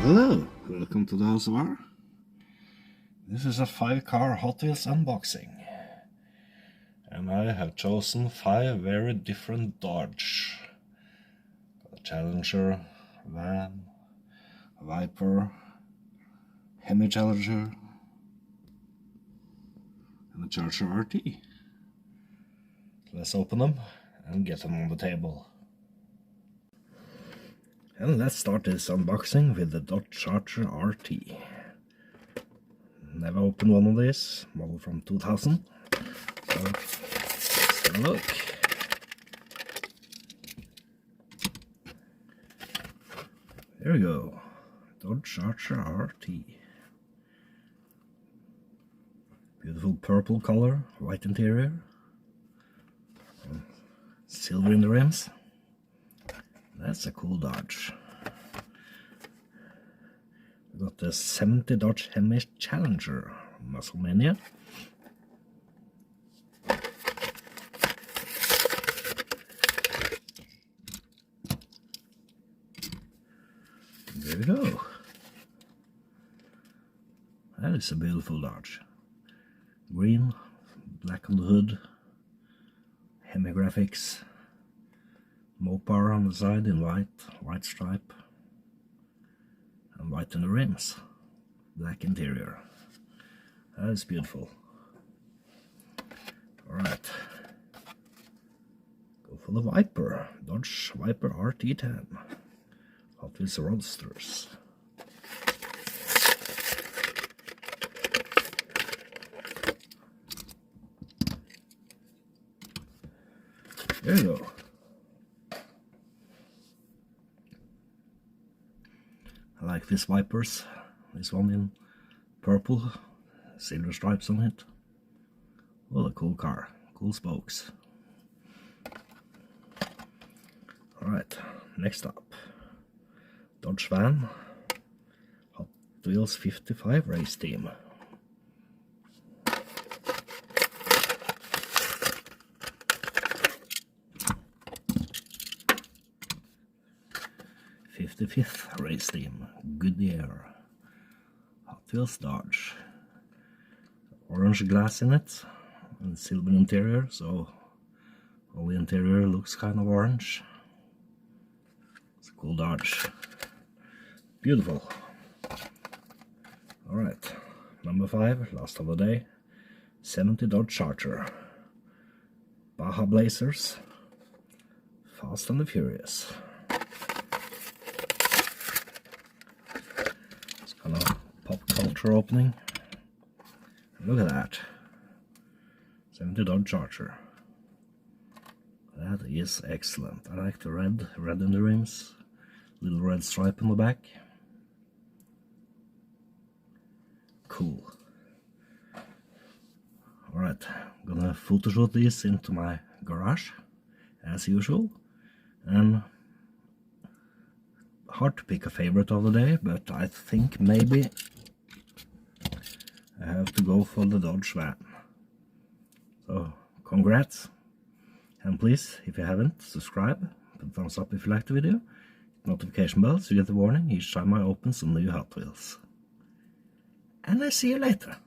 Hello, welcome to the House of R. This is a 5-car Hot Wheels unboxing. And I have chosen 5 very different Dodge. A Challenger, van, a Viper, Hemi Challenger, and a Charger RT. Let's open them and get them on the table. And let's start this unboxing with the Dodge Charger RT. Never opened one of these, model from 2000. So let's have a look. There we go, Dodge Charger RT. Beautiful purple color, white interior, silver in the rims. That's a cool Dodge. We got the 70 Dodge Hemi Challenger Musclemania. There we go. That is a beautiful Dodge. Green, black on the hood, Hemi graphics. Mopar on the side in white stripe, and white in the rims, black interior. That is beautiful. Alright, go for the Viper, Dodge Viper RT10, Hot Wheels Roadsters. There you go. I like these Vipers, this one in purple, silver stripes on it. What a cool car, cool spokes. Alright, next up, Dodge van, Hot Wheels 55 race team. The 55th race team, Goodyear, Hot Wheels Dodge. Orange glass in it and silver interior, so all the interior looks kind of orange. It's a cool Dodge. Beautiful. Alright, number 5, last of the day, 70 Dodge Charger. Baja Blazers, Fast and the Furious. Pop culture opening. Look at that. 70 Dodge Charger. That is excellent. I like the red in the rims. Little red stripe on the back. Cool. Alright, I'm gonna photoshoot these into my garage as usual. And hard to pick a favorite of the day, but I think maybe I have to go for the Dodge van. So, congrats. And please, if you haven't, subscribe, put a thumbs up if you liked the video, notification bell so you get the warning each time I open some new Hot Wheels. And I see you later.